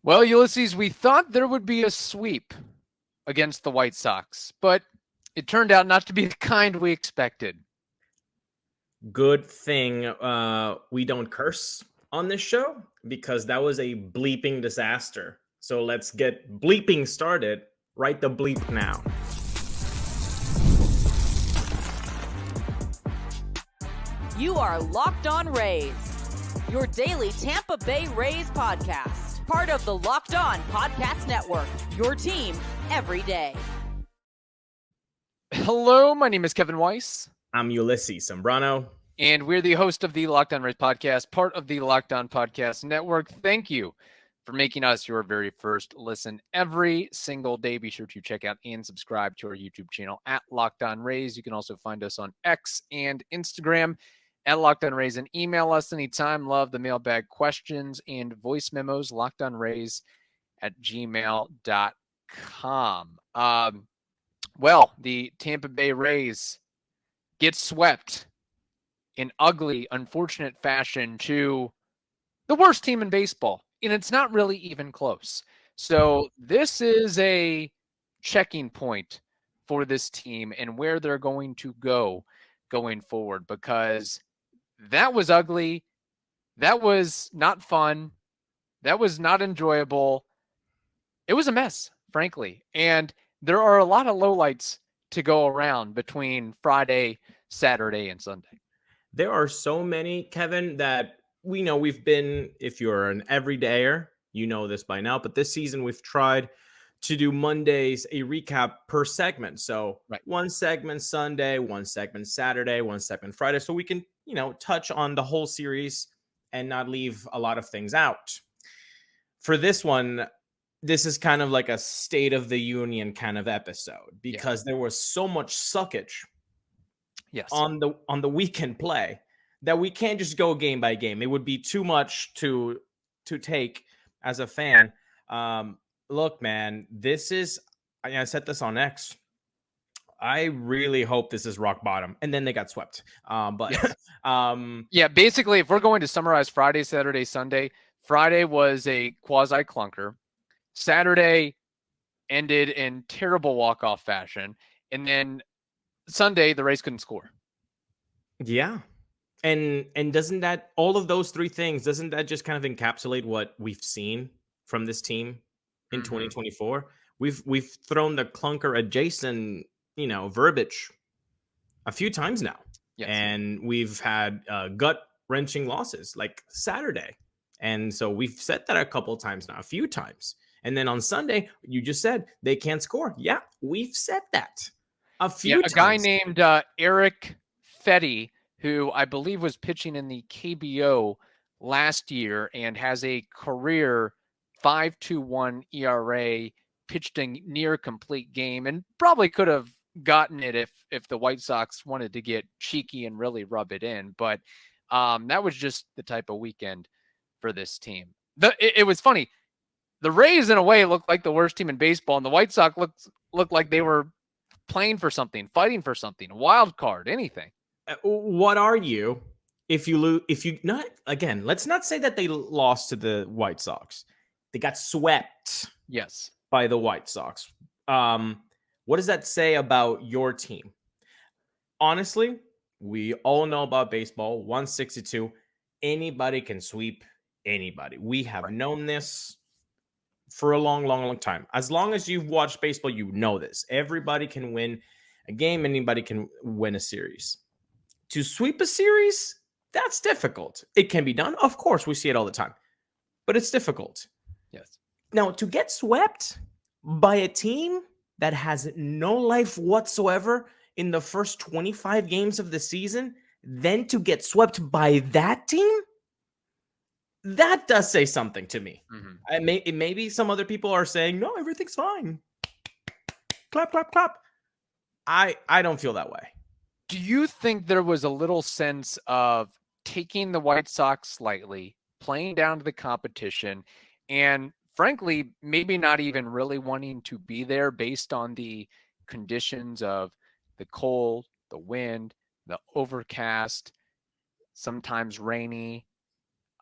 Well, Ulysses, we thought there would be a sweep against the White Sox, but it turned out not to be the kind we expected. Good thing we don't curse on this show because that was a bleeping disaster. So let's get bleeping started. Write the bleep now. You are Locked On Rays, your daily Tampa Bay Rays podcast. Part of the Locked On Podcast Network, your team every day. Hello, my name is Kevin Weiss. I'm Ulises Sambrano. And we're the host of the Locked On Rays podcast, part of the Locked On Podcast Network. Thank you for making us your very first listen every single day. Be sure to check out and subscribe to our YouTube channel at Locked On Rays. You can also find us on X and Instagram at Locked On Rays, and email us anytime. Love the mailbag questions and voice memos, lockedonrays@gmail.com. Well, the Tampa Bay Rays get swept in ugly, unfortunate fashion to the worst team in baseball, and it's not really even close. So this is a checking point for this team and where they're going to go going forward, because that was ugly. That was not fun. That was not enjoyable. It was a mess, frankly. And there are a lot of lowlights to go around between Friday, Saturday, and Sunday. There are so many, Kevin, that we know we've been, if you're an everydayer, you know this by now, but this season we've tried to do Mondays a recap per segment. So One segment Sunday, one segment Saturday, one segment Friday. So we can, touch on the whole series and not leave a lot of things out. For this one, this is kind of like a State of the Union kind of episode because there was so much suckage on the weekend play that we can't just go game by game. It would be too much to take as a fan. Look, man, this is, I said this on X. I really hope this is rock bottom. And then they got swept. Basically, if we're going to summarize Friday, Saturday, Sunday, Friday was a quasi clunker. Saturday ended in terrible walk-off fashion. And then Sunday, the Rays couldn't score. Yeah. And doesn't that, all of those three things, doesn't that just kind of encapsulate what we've seen from this team in 2024? We've thrown the clunker adjacent, verbiage a few times now. Yes. And we've had gut-wrenching losses like Saturday. And so we've said that a couple of times now, a few times. And then on Sunday, you just said they can't score. Yeah, we've said that a few times. A guy named Eric Fetty, who I believe was pitching in the KBO last year and has a career 5.21 ERA, pitched a near complete game, and probably could have gotten it if the White Sox wanted to get cheeky and really rub it in. But that was just the type of weekend for this team. It was funny. The Rays, in a way, looked like the worst team in baseball, and the White Sox looked like they were playing for something, fighting for something, a wild card, anything. What are you if you lose? If you not again, let's not say that they lost to the White Sox. They got swept. Yes, by the White Sox. What does that say about your team? Honestly, we all know about baseball. 162. Anybody can sweep anybody. We have known this for a long, long, long time. As long as you've watched baseball, you know this. Everybody can win a game. Anybody can win a series. To sweep a series, that's difficult. It can be done. Of course, we see it all the time. But it's difficult. Yes. Now, to get swept by a team that has no life whatsoever in the first 25 games of the season, then to get swept by that team, that does say something to me. Maybe some other people are saying, no, everything's fine. Clap, clap, clap. I don't feel that way. Do you think there was a little sense of taking the White Sox slightly, playing down to the competition, and frankly, maybe not even really wanting to be there based on the conditions of the cold, the wind, the overcast, sometimes rainy,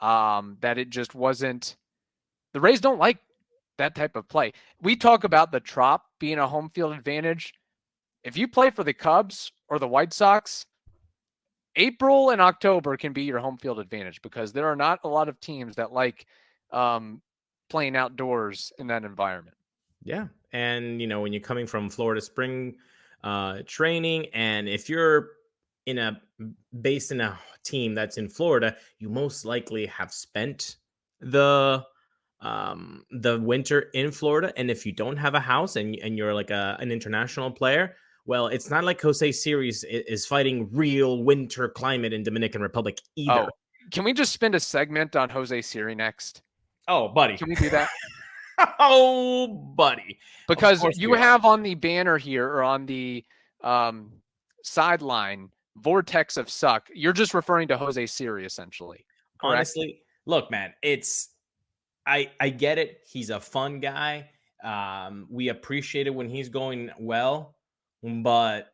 that it just wasn't. The Rays don't like that type of play. We talk about the Trop being a home field advantage. If you play for the Cubs or the White Sox, April and October can be your home field advantage because there are not a lot of teams that like playing outdoors in that environment. Yeah. And, when you're coming from Florida spring training, and if you're based in a team that's in Florida, you most likely have spent the winter in Florida. And if you don't have a house and you're like an international player, well, it's not like Jose Siri is fighting real winter climate in Dominican Republic either. Oh, can we just spend a segment on Jose Siri next? Oh, buddy. Can we do that? Oh, buddy. Because you have on the banner here or on the sideline, Vortex of Suck. You're just referring to Jose Siri, essentially. Correct? Honestly, look, man, I get it. He's a fun guy. We appreciate it when he's going well, but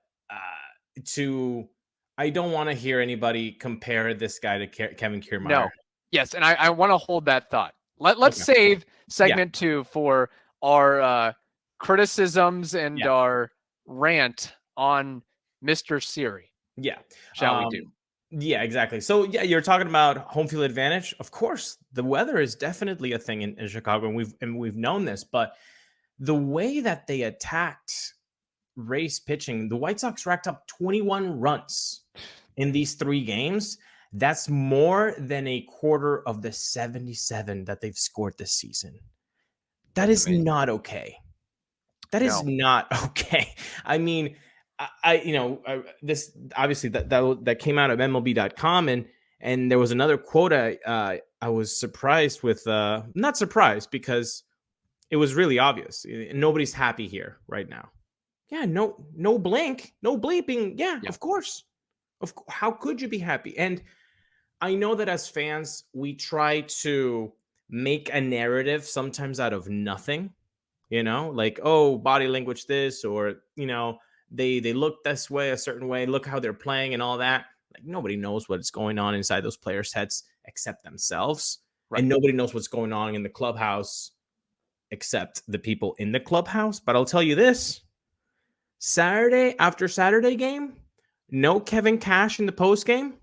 I don't want to hear anybody compare this guy to Kevin Kiermaier. No. Yes, and I want to hold that thought. Let's save segment 2 for our criticisms and our rant on Mr. Siri. Yeah. Shall we do? Yeah, exactly. So, you're talking about home field advantage. Of course, the weather is definitely a thing in Chicago, and we've known this. But the way that they attacked Rays pitching, the White Sox racked up 21 runs in these 3 games. That's more than a quarter of the 77 that they've scored this season. That is not okay. That is not okay. I mean, this obviously that came out of MLB.com, and there was another quote I was surprised with. Not surprised because it was really obvious. Nobody's happy here right now. Yeah, no blink, no bleeping. Yeah. Of course. How could you be happy? And I know that as fans, we try to make a narrative sometimes out of nothing. Like, oh, body language this, or they look this way, a certain way, look how they're playing and all that. Like, nobody knows what's going on inside those players' heads except themselves. Right. And nobody knows what's going on in the clubhouse except the people in the clubhouse. But I'll tell you this, after Saturday game, no Kevin Cash in the post game.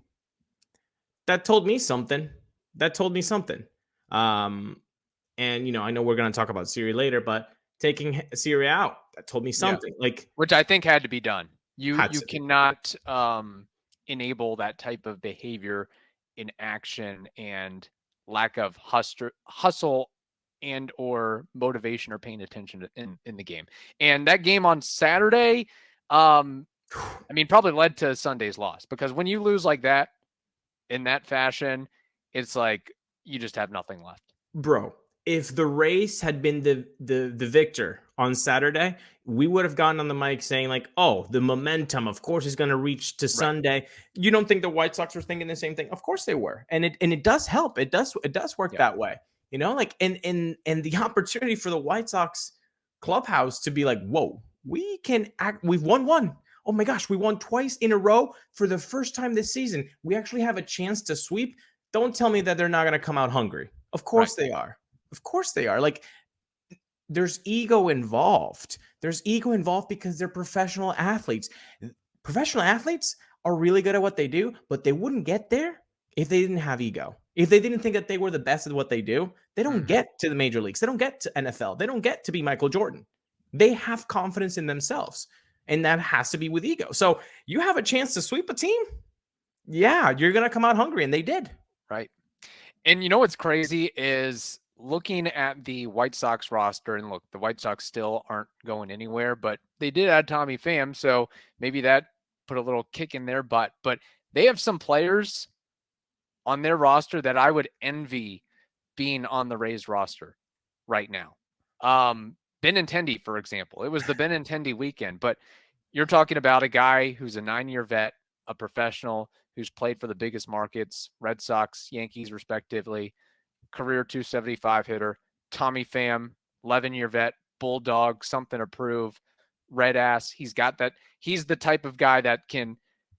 That told me something. And, I know we're going to talk about Siri later, but taking Siri out, that told me something. Which I think had to be done. You cannot enable that type of behavior in action and lack of hustle and or motivation or paying attention in the game. And that game on Saturday, probably led to Sunday's loss, because when you lose like that in that fashion, it's like you just have nothing left. Bro, if the Rays had been the victor on Saturday, we would have gotten on the mic saying like, oh, the momentum, of course, is going to reach to Sunday. You don't think the White Sox were thinking the same thing? Of course they were. And it does help. It does work that way. And the opportunity for the White Sox clubhouse to be like, whoa, we can act. We've won one. Oh my gosh, we won twice in a row for the first time this season. We actually have a chance to sweep. Don't tell me that they're not going to come out hungry. Of course they are. Of course they are. Like, there's ego involved. There's ego involved because they're professional athletes. Professional athletes are really good at what they do, but they wouldn't get there if they didn't have ego. If they didn't think that they were the best at what they do, they don't get to the major leagues. They don't get to NFL. They don't get to be Michael Jordan. They have confidence in themselves. And that has to be with ego. So you have a chance to sweep a team. Yeah, you're going to come out hungry. And they did. Right. And you know what's crazy is looking at the White Sox roster, and look, the White Sox still aren't going anywhere, but they did add Tommy Pham. So maybe that put a little kick in their butt. But they have some players on their roster that I would envy being on the Rays roster right now. Benintendi, for example. It was the Benintendi weekend, but you're talking about a guy who's a 9-year vet, a professional who's played for the biggest markets, Red Sox, Yankees, respectively, career 275 hitter. Tommy Pham, 11-year vet, bulldog, something to prove, red ass. He's got that. He's the type of guy that can,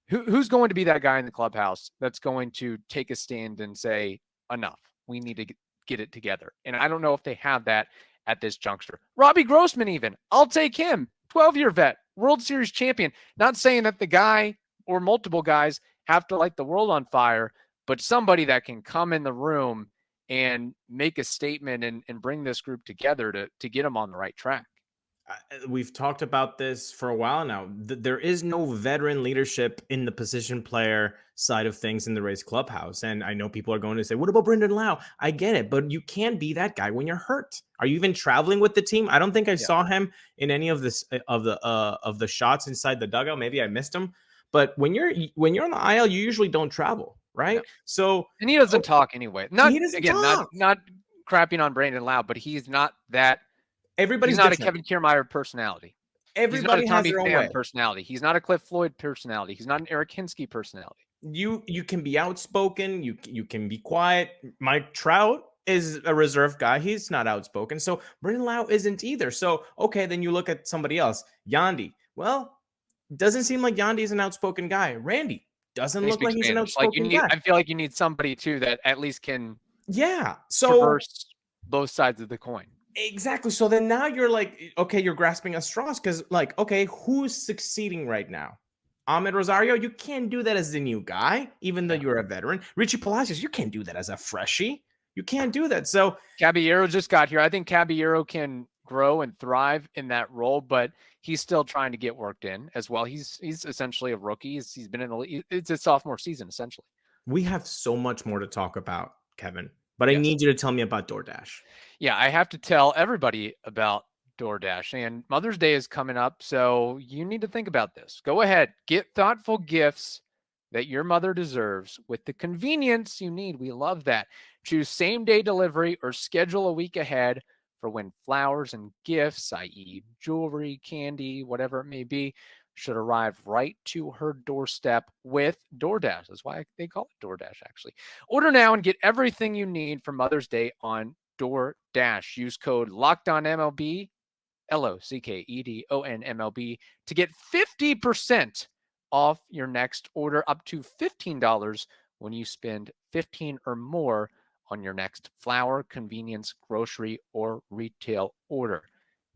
who's going to be that guy in the clubhouse that's going to take a stand and say, enough, we need to get it together. And I don't know if they have that at this juncture. Robbie Grossman, even. I'll take him. 12-year vet, World Series champion. Not saying that the guy or multiple guys have to light the world on fire, but somebody that can come in the room and make a statement and bring this group together to get them on the right track. We've talked about this for a while now. There is no veteran leadership in the position player side of things in the Rays clubhouse. And I know people are going to say, what about Brendan Lau? I get it, but you can't be that guy when you're hurt. Are you even traveling with the team? I don't think I saw him in any of this of the shots inside the dugout. Maybe I missed him. But when you're on the IL, you usually don't travel, right? Yeah. So and he doesn't talk anyway. Not talk. not crapping on Brandon Lau, but he's not that. Everybody's he's not different. a Kevin Kiermaier personality. Everybody he's not a has Tommy their own Pham way. personality. He's not a Cliff Floyd personality. He's not an Eric Hinsky personality. You can be outspoken. You can be quiet. Mike Trout is a reserved guy. He's not outspoken. So Brendan Lau isn't either. So, okay, then you look at somebody else. Yandy. Well, doesn't seem like Yandy is an outspoken guy. Randy doesn't look like he's an outspoken guy. I feel like you need somebody, too, that at least can traverse both sides of the coin. Exactly. So then now you're like, okay, you're grasping at straws because, like, okay, who's succeeding right now? Ahmed Rosario, you can't do that as the new guy, even though you're a veteran. Richie Palacios, you can't do that as a freshie. You can't do that. So Caballero just got here. I think Caballero can grow and thrive in that role, but he's still trying to get worked in as well. He's essentially a rookie. He's been in the league. It's his sophomore season, essentially. We have so much more to talk about, Kevin, but I need you to tell me about DoorDash. Yeah, I have to tell everybody about DoorDash, and Mother's Day is coming up, so you need to think about this. Go ahead, get thoughtful gifts that your mother deserves with the convenience you need. We love that. Choose same-day delivery or schedule a week ahead for when flowers and gifts, i.e. jewelry, candy, whatever it may be, should arrive right to her doorstep with DoorDash. That's why they call it DoorDash, actually. Order now and get everything you need for Mother's Day on DoorDash. Use code LOCKEDONMLB, LOCKEDONMLB, to get 50% off your next order, up to $15 when you spend $15 or more on your next flour, convenience, grocery, or retail order.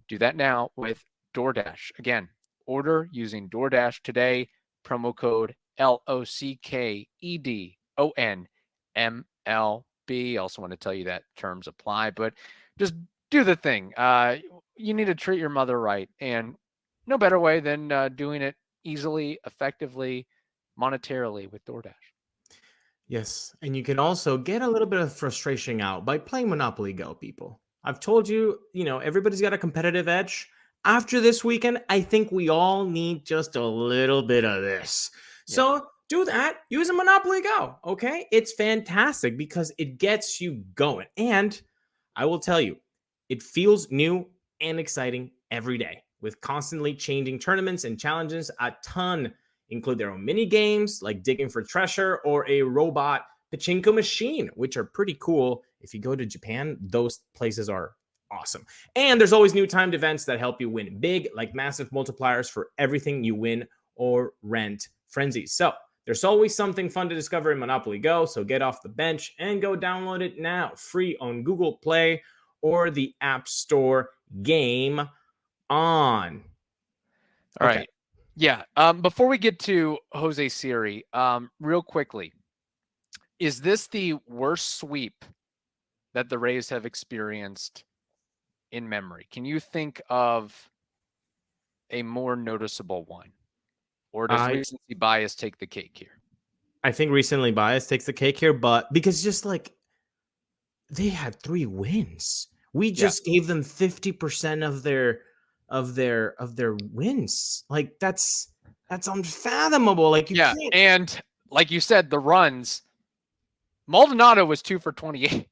Do that now with DoorDash. Again, order using DoorDash today. Promo code LOCKEDONMLB. Also want to tell you that terms apply, but just do the thing. You need to treat your mother right, and no better way than doing it easily, effectively, monetarily with DoorDash. Yes, and you can also get a little bit of frustration out by playing Monopoly Go, people. I've told you, everybody's got a competitive edge. After this weekend, I think we all need just a little bit of this. Yeah. So do that. Use a Monopoly Go, okay? It's fantastic because it gets you going. And I will tell you, it feels new and exciting every day with constantly changing tournaments and challenges. A ton include their own mini games like digging for treasure or a robot pachinko machine, which are pretty cool. If you go to Japan, those places are awesome. And there's always new timed events that help you win big, like massive multipliers for everything you win or rent frenzies. So there's always something fun to discover in Monopoly Go. So get off the bench and go download it now, free on Google Play or the App Store. Game on. All right. Yeah. Before we get to Jose Siri, real quickly, is this the worst sweep that the Rays have experienced in memory? Can you think of a more noticeable one? Or does recency bias take the cake here? I think recency bias takes the cake here, but because just like they had 3 wins. We just gave them 50% of their wins. Like that's unfathomable. Like you can't. And like you said, the runs. Maldonado was 2 for 28.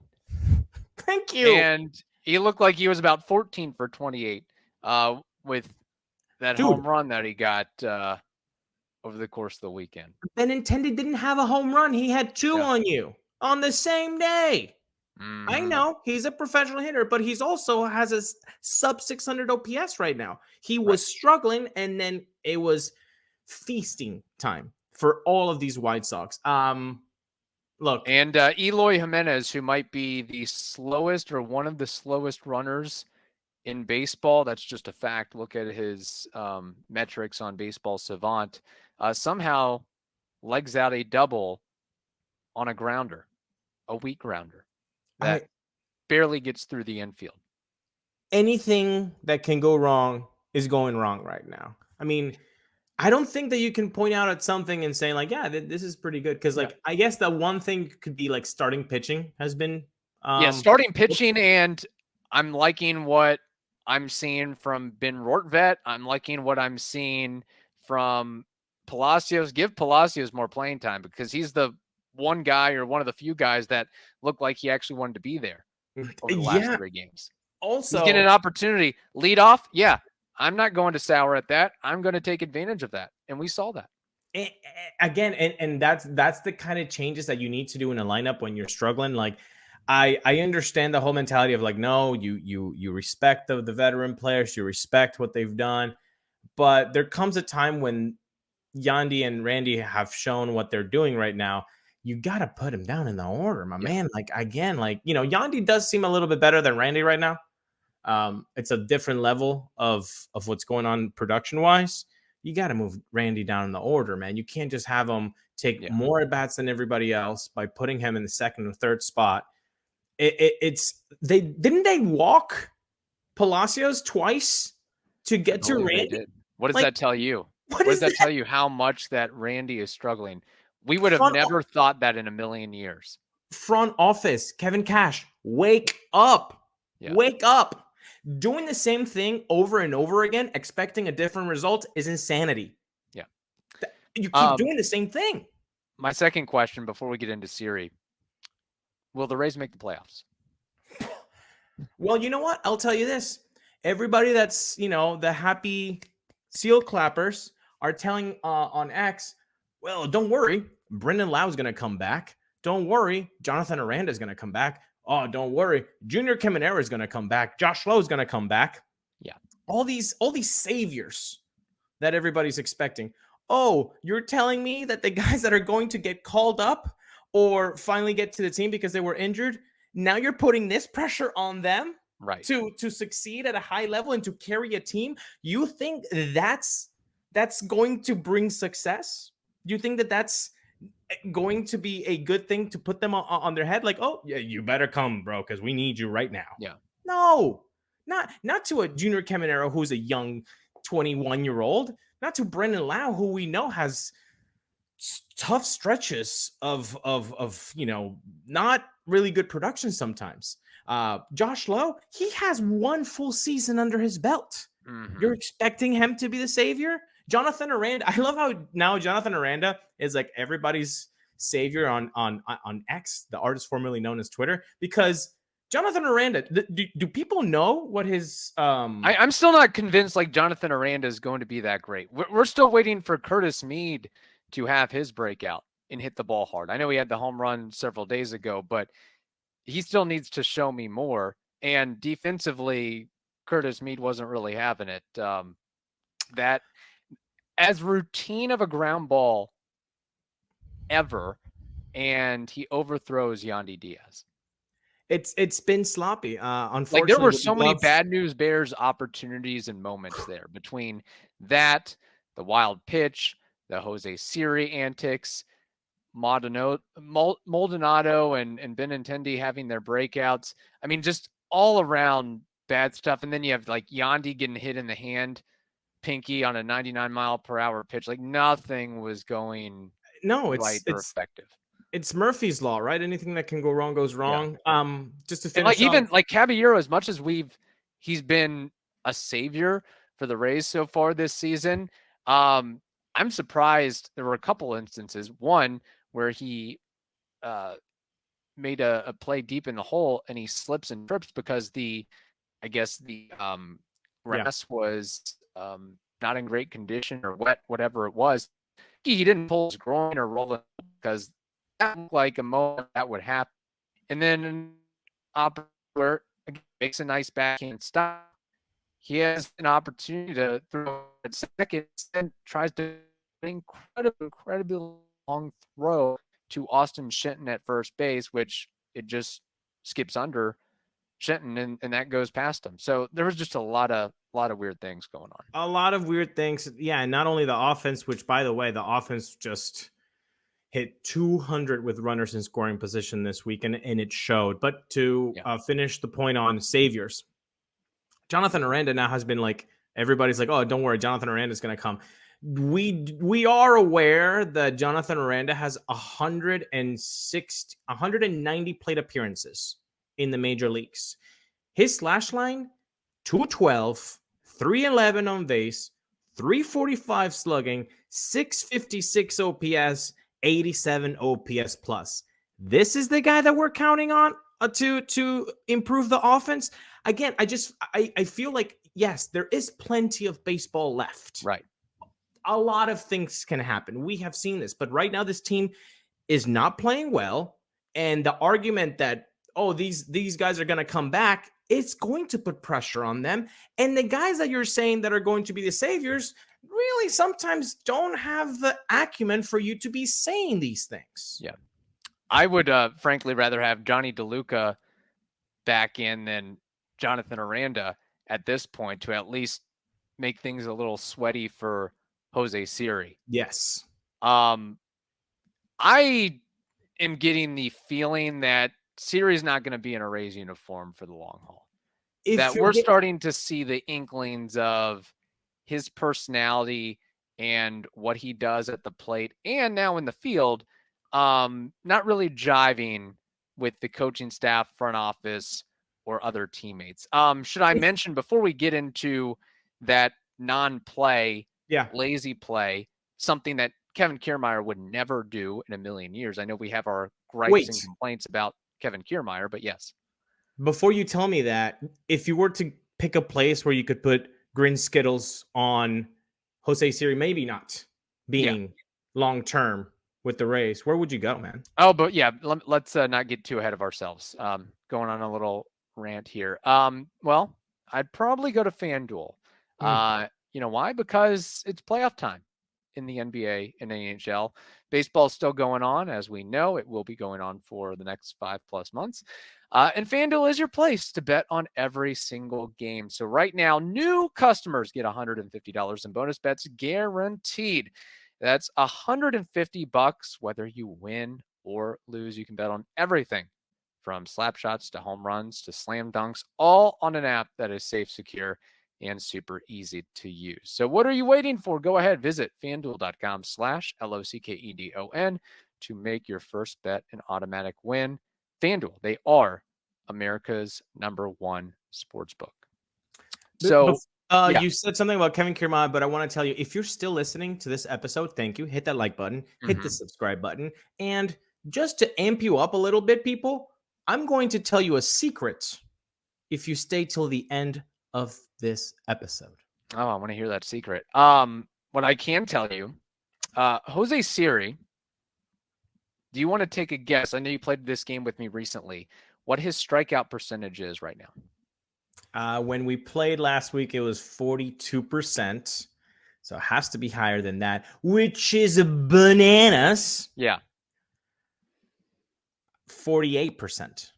Thank you. And he looked like he was about 14 for 28 with that home run that he got over the course of the weekend. Benintendi didn't have a home run. He had 2 on you on the same day. Mm-hmm. I know he's a professional hitter, but he's also has a sub 600 OPS right now. He was struggling, and then it was feasting time for all of these White Sox. Look, and Eloy Jimenez, who might be the slowest or one of the slowest runners in baseball. That's just a fact. Look at his metrics on Baseball Savant. Somehow legs out a double on a grounder, a weak grounder that barely gets through the infield. Anything that can go wrong is going wrong right now. I mean, I don't think that you can point out at something and say like, yeah, this is pretty good. Because like, I guess the one thing could be like starting pitching has been starting pitching, and I'm liking what I'm seeing from Ben Rortvedt. I'm liking what I'm seeing from Palacios. Give Palacios more playing time because he's the one guy or one of the few guys that looked like he actually wanted to be there over the last 3 games. Also, he's getting an opportunity. Lead off, I'm not going to sour at that. I'm going to take advantage of that, and we saw that. Again, and that's the kind of changes that you need to do in a lineup when you're struggling. Like, I understand the whole mentality of like, no, you respect the veteran players, you respect what they've done, but there comes a time when Yandy and Randy have shown what they're doing right now. You got to put him down in the order, my man. Like, again, like, Yandy does seem a little bit better than Randy right now. It's a different level of what's going on production wise. You got to move Randy down in the order, man. You can't just have him take more at bats than everybody else by putting him in the second or third spot. Didn't they walk Palacios twice to get to Randy? What does that tell you? What does that tell you how much that Randy is struggling? We would have never thought that in a million years. Front office, Kevin Cash, wake up. Wake up. Doing the same thing over and over again, expecting a different result is insanity. Yeah. You keep doing the same thing. My second question before we get into Siri. Will the Rays make the playoffs? Well, you know what? I'll tell you this. Everybody that's, the happy seal clappers are telling on X, well, don't worry. Brendan Lau's going to come back. Don't worry. Jonathan Aranda is going to come back. Oh, don't worry. Junior Caminero is going to come back. Josh Lowe is going to come back. Yeah. All these saviors that everybody's expecting. Oh, you're telling me that the guys that are going to get called up or finally get to the team because they were injured, now you're putting this pressure on them to succeed at a high level and to carry a team? You think that's going to bring success? Do you think that that's going to be a good thing to put them on their head? Like, oh, yeah, you better come, bro, because we need you right now. Yeah. No, not to a Junior Caminero who's a young 21-year-old, not to Brendan Lau, who we know has tough stretches of not really good production sometimes. Josh Lowe, he has 1 full season under his belt. Mm-hmm. You're expecting him to be the savior? Jonathan Aranda, I love how now Jonathan Aranda is like everybody's savior on X, the artist formerly known as Twitter, because Jonathan Aranda, do people know what his I'm still not convinced like Jonathan Aranda is going to be that great. We're still waiting for Curtis Mead to have his breakout and hit the ball hard. I know he had the home run several days ago, but he still needs to show me more. And defensively, Curtis Mead wasn't really having it. That as routine of a ground ball ever, and he overthrows Yandy Diaz. It's been sloppy. Unfortunately, like there were so many bad news Bears opportunities and moments there between that, the wild pitch, the Jose Siri antics, Maldonado and Benintendi having their breakouts. I mean, just all around bad stuff. And then you have like Yandy getting hit in the hand, pinky on a 99-mile-per-hour pitch. Like nothing was going right or effective. It's Murphy's Law, right? Anything that can go wrong goes wrong. Yeah. Just to finish, like even like Caballero, as much as he's been a savior for the Rays so far this season. I'm surprised there were a couple instances. One where he made a play deep in the hole and he slips and trips because the grass was not in great condition or wet, whatever it was. He didn't pull his groin or roll it because that looked like a moment that would happen. And then where makes a nice backhand stop. He has an opportunity to throw at second and tries to incredibly long throw to Austin Shenton at first base, which it just skips under. Shenton, and that goes past him. So there was just a lot of weird things going on. A lot of weird things. Yeah, and not only the offense, which, by the way, the offense just hit 200 with runners in scoring position this week, and it showed. But to finish the point on saviors, Jonathan Aranda now has been like, everybody's like, oh, don't worry, Jonathan Aranda is going to come. We are aware that Jonathan Aranda has 190 plate appearances in the major leagues. His slash line, 212, 311 on base, 345 slugging, 656 OPS, 87 OPS plus. This is the guy that we're counting on to improve the offense. Again, I feel like, yes, there is plenty of baseball left. Right. A lot of things can happen. We have seen this, but right now this team is not playing well. And the argument that, oh, these guys are going to come back, it's going to put pressure on them. And the guys that you're saying that are going to be the saviors really sometimes don't have the acumen for you to be saying these things. Yeah. I would frankly rather have Johnny DeLuca back in than Jonathan Aranda at this point to at least make things a little sweaty for Jose Siri. Yes. I am getting the feeling that Siri's not going to be in a Rays uniform for the long haul. That we're starting to see the inklings of his personality and what he does at the plate and now in the field, not really jiving with the coaching staff, front office, or other teammates. Should I mention before we get into that non-play, lazy play, something that Kevin Kiermaier would never do in a million years? I know we have our gripes and complaints about Kevin Kiermaier, but yes. Before you tell me that, if you were to pick a place where you could put green Skittles on Jose Siri, maybe not being long-term with the Rays, where would you go, man? Oh, but yeah, let's not get too ahead of ourselves. Going on a little rant here. Well, I'd probably go to FanDuel. You know why? Because it's playoff time in the NBA and NHL. Baseball's still going on, as we know. It will be going on for the next 5+ months. And FanDuel is your place to bet on every single game. So right now, new customers get $150 in bonus bets guaranteed. That's $150 whether you win or lose. You can bet on everything from slap shots to home runs to slam dunks, all on an app that is safe, secure, and super easy to use. So what are you waiting for? Go ahead, visit FanDuel.com/LOCKEDON to make your first bet an automatic win. FanDuel, they are America's #1 sportsbook. So you said something about Kevin Kiermaier, but I want to tell you, if you're still listening to this episode, thank you. Hit that like button, hit the subscribe button. And just to amp you up a little bit, people, I'm going to tell you a secret if you stay till the end of this episode. Oh, I want to hear that secret. What I can tell you, Jose Siri, do you want to take a guess? I know you played this game with me recently. What his strikeout percentage is right now? When we played last week, it was 42%. So it has to be higher than that, which is bananas. Yeah. 48%.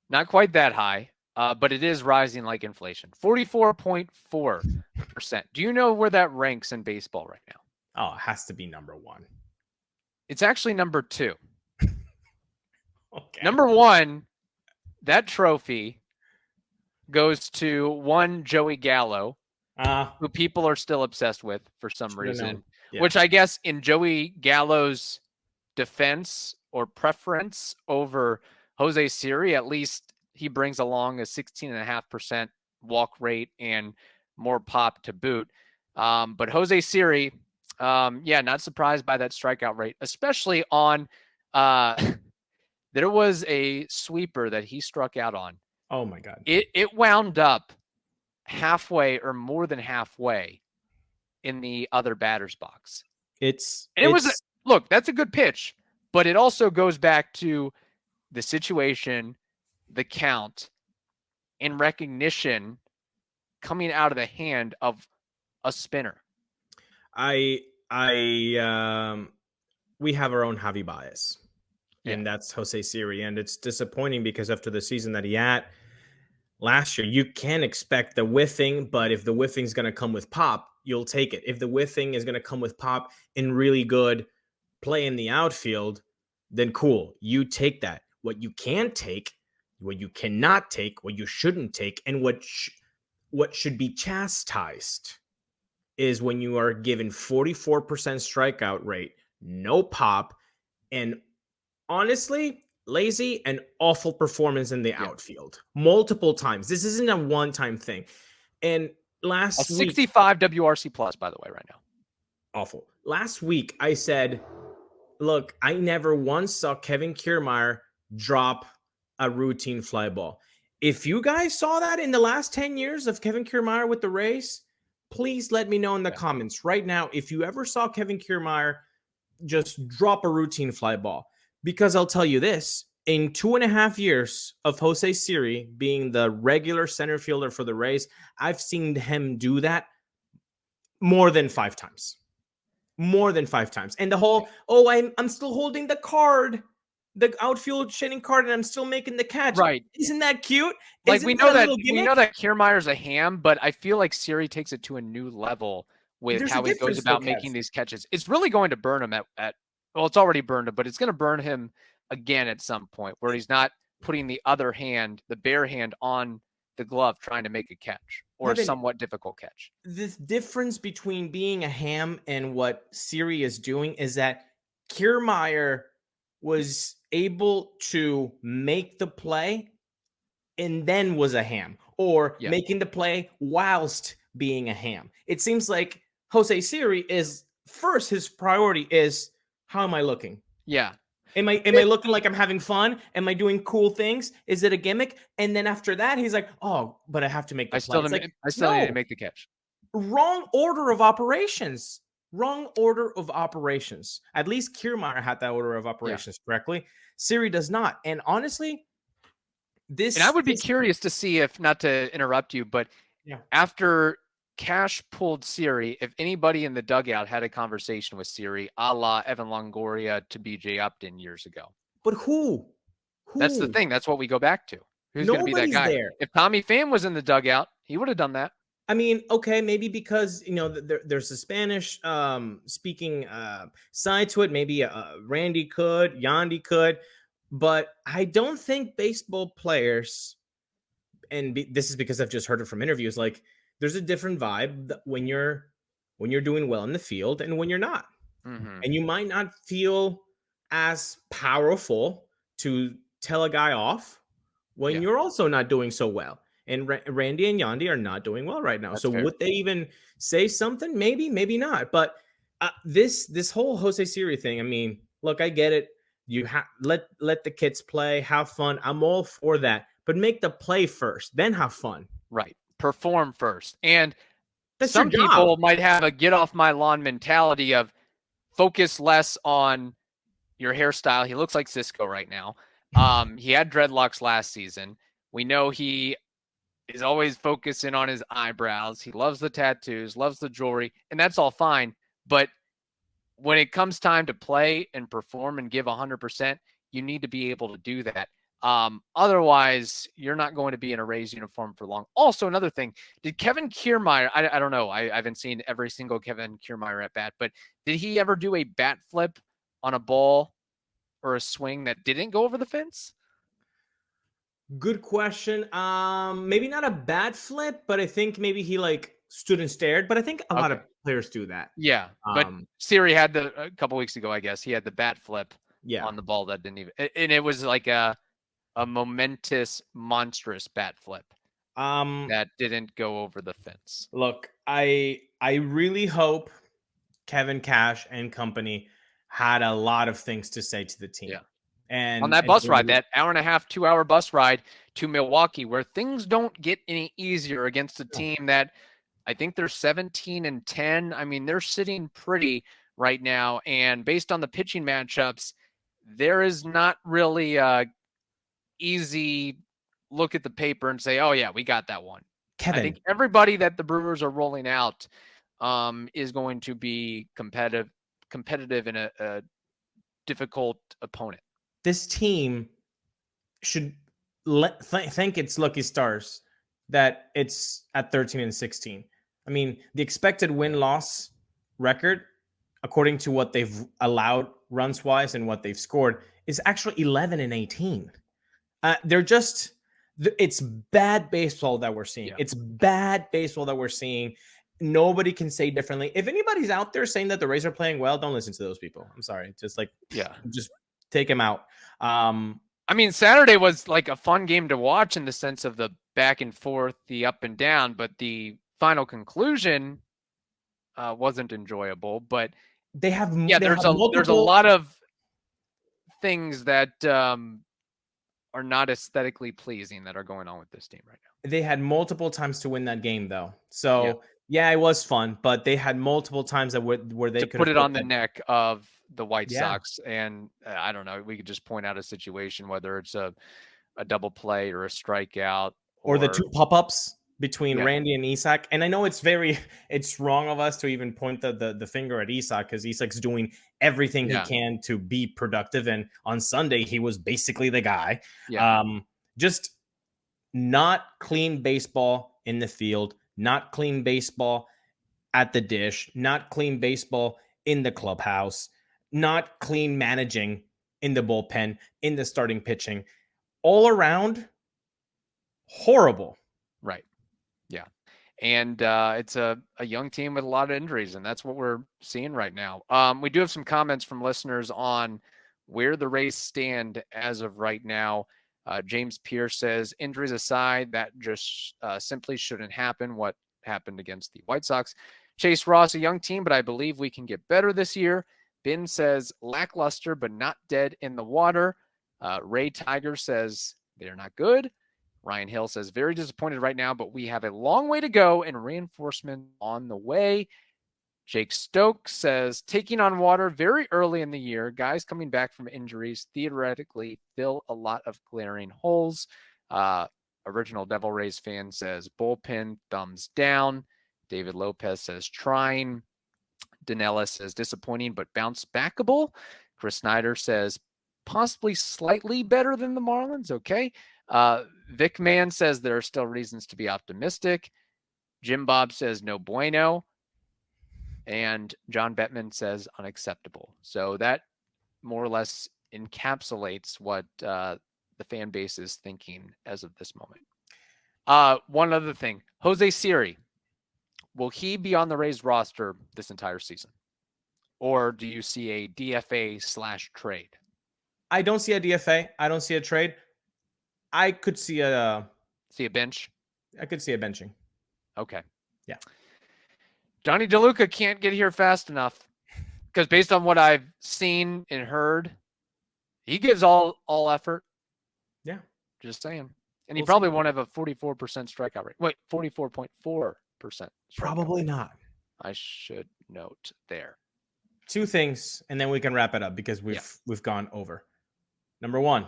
Not quite that high, but it is rising like inflation. 44.4%. Do you know where that ranks in baseball right now? Oh, it has to be number 1. It's actually number 2. Okay. Number 1, that trophy goes to one Joey Gallo, who people are still obsessed with for some reason, which I guess in Joey Gallo's defense or preference over Jose Siri, at least he brings along a 16.5% walk rate and more pop to boot. But Jose Siri, not surprised by that strikeout rate, especially on there was a sweeper that he struck out on. Oh my God. It wound up halfway or more than halfway in the other batter's box. Look, that's a good pitch, but it also goes back to the situation, the count, and recognition coming out of the hand of a spinner. We have our own Javi bias. And that's Jose Siri. And it's disappointing because after the season that he had, last year. You can expect the whiffing, but if the whiffing is going to come with pop, you'll take it. If the whiffing is going to come with pop in really good play in the outfield, then cool, you take that. What you can take, what you cannot take, what you shouldn't take, and what should be chastised is when you are given 44% strikeout rate, no pop, and honestly, lazy and awful performance in the outfield multiple times. This isn't a one-time thing. And last a week, 65 WRC plus, by the way, right now. Awful. Last week, I said, look, I never once saw Kevin Kiermaier drop a routine fly ball. If you guys saw that in the last 10 years of Kevin Kiermaier with the Rays, please let me know in the comments right now if you ever saw Kevin Kiermaier just drop a routine fly ball. Because I'll tell you this, in 2.5 years of Jose Siri being the regular center fielder for the Rays, I've seen him do that more than 5 times. More than 5 times. And the whole, I'm still holding the card, the outfield shading card, and I'm still making the catch. Right. Isn't that cute? Like we know that Kiermaier's a ham, but I feel like Siri takes it to a new level with how he goes about making these catches. It's really going to burn him well, it's already burned him, but it's going to burn him again at some point where he's not putting the other hand, the bare hand, on the glove trying to make a catch or a somewhat difficult catch. The difference between being a ham and what Siri is doing is that Kiermaier was able to make the play and then was a ham, or making the play whilst being a ham. It seems like Jose Siri is first, his priority is, how am I looking? Yeah. Am I looking like I'm having fun? Am I doing cool things? Is it a gimmick? And then after that, he's like, oh, but I have to make the play. I still need to make the catch. Wrong order of operations. Wrong order of operations. At least Kiermaier had that order of operations correctly. Siri does not. And honestly, and I would be curious to see if, not to interrupt you, but after Cash pulled Siri, if anybody in the dugout had a conversation with Siri, a la Evan Longoria to BJ Upton years ago. But who? That's the thing. That's what we go back to. Who's going to be that guy? There. If Tommy Pham was in the dugout, he would have done that. I mean, okay, maybe because, there's a Spanish speaking side to it. Maybe Randy could, Yandy could. But I don't think baseball players, and this is because I've just heard it from interviews, like, there's a different vibe when you're doing well in the field and when you're not. Mm-hmm. And you might not feel as powerful to tell a guy off when you're also not doing so well. And Randy and Yandy are not doing well right now. That's so fair. Would they even say something? Maybe, maybe not. But this whole Jose Siri thing, I mean, look, I get it. You let the kids play, have fun. I'm all for that. But make the play first, then have fun. Right. Perform first. And that's some people might have a get off my lawn mentality of focus less on your hairstyle. He looks like Cisco right now. He had dreadlocks last season. We know he is always focusing on his eyebrows. He loves the tattoos, loves the jewelry, and that's all fine. But when it comes time to play and perform and give 100%, you need to be able to do that. Otherwise, you're not going to be in a Rays uniform for long. Also, another thing, did Kevin Kiermaier, I don't know, I haven't seen every single Kevin Kiermaier at bat, but did he ever do a bat flip on a ball or a swing that didn't go over the fence? Good question. Maybe not a bat flip, but I think maybe he stood and stared. But I think a lot of players do that. Yeah, but Siri had a couple weeks ago, I guess, he had the bat flip on the ball that didn't even, and it was like a momentous, monstrous bat flip that didn't go over the fence. Look, I really hope Kevin Cash and company had a lot of things to say to the team. Yeah. And on that bus ride, that 1.5, 2-hour bus ride to Milwaukee, where things don't get any easier against a team that I think they're 17-10. I mean, they're sitting pretty right now. And based on the pitching matchups, there is not really easy look at the paper and say, oh yeah, we got that one. Kevin, I think everybody that the Brewers are rolling out is going to be competitive in a difficult opponent. This team should thank its lucky stars that it's at 13-16. I mean, the expected win-loss record, according to what they've allowed runs-wise and what they've scored, is actually 11-18. They're just, it's bad baseball that we're seeing. Yeah. It's bad baseball that we're seeing. Nobody can say differently. If anybody's out there saying that the Rays are playing well, don't listen to those people. I'm sorry. Just take them out. I mean, Saturday was like a fun game to watch in the sense of the back and forth, the up and down, but the final conclusion wasn't enjoyable. But they have, there's a lot of things that are not aesthetically pleasing that are going on with this team right now. They had multiple times to win that game, though. So yeah, it was fun, but they had multiple times that where they could put it on the neck of the White Sox. And I don't know, we could just point out a situation, whether it's a double play or a strikeout or the two pop-ups between Randy and Isak. And I know it's wrong of us to even point the finger at Isak, because Isak's doing everything he can to be productive. And on Sunday, he was basically the guy. Just not clean baseball in the field, not clean baseball at the dish, not clean baseball in the clubhouse, not clean managing in the bullpen, in the starting pitching. All around, horrible. Right. Yeah. And it's a young team with a lot of injuries, and that's what we're seeing right now. We do have some comments from listeners on where the Rays stand as of right now. James Pierce says, injuries aside, that just simply shouldn't happen. What happened against the White Sox? Chase Ross, a young team, but I believe we can get better this year. Ben says, lackluster, but not dead in the water. Ray Tiger says, they're not good. Ryan Hill says, very disappointed right now, but we have a long way to go and reinforcement on the way. Jake Stokes says, taking on water very early in the year. Guys coming back from injuries theoretically fill a lot of glaring holes. Original Devil Rays fan says, bullpen, thumbs down. David Lopez says, trying. Danella says, disappointing, but bounce backable. Chris Snyder says, possibly slightly better than the Marlins. Okay. Vic Man says there are still reasons to be optimistic. Jim Bob says, no bueno. And John Bettman says unacceptable. So that more or less encapsulates what the fan base is thinking as of this moment. One other thing, Jose Siri, will he be on the Rays roster this entire season? Or do you see a DFA/trade? I don't see a DFA. I don't see a trade. I could see a bench. I could see a benching. Okay. Yeah. Johnny DeLuca can't get here fast enough, because based on what I've seen and heard, he gives all effort. Yeah. Just saying. And he probably won't have a 44% strikeout rate. Wait, 44.4%. Probably not. I should note there. Two things, and then we can wrap it up because we've gone over. Number one,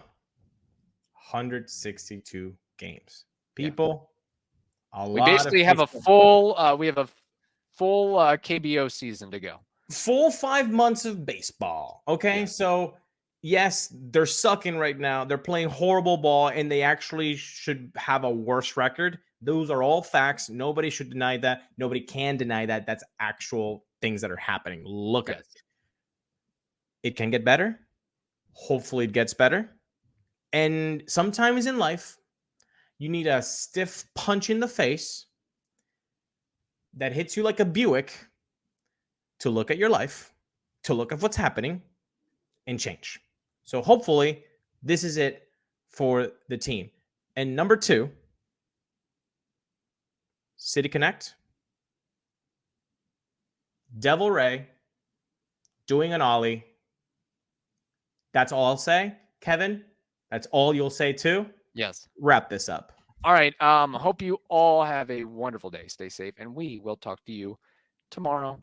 162 games. People, we basically have a full KBO season to go. Full 5 months of baseball. Okay. Yeah. So yes, they're sucking right now. They're playing horrible ball, and they actually should have a worse record. Those are all facts. Nobody should deny that. Nobody can deny that. That's actual things that are happening. Look at it. It can get better. Hopefully it gets better. And sometimes in life, you need a stiff punch in the face that hits you like a Buick to look at your life, to look at what's happening, and change. So hopefully this is it for the team. And number two, City Connect, Devil Ray doing an ollie. That's all I'll say. Kevin, that's all you'll say too? Yes. Wrap this up. All right. Hope you all have a wonderful day. Stay safe, and we will talk to you tomorrow.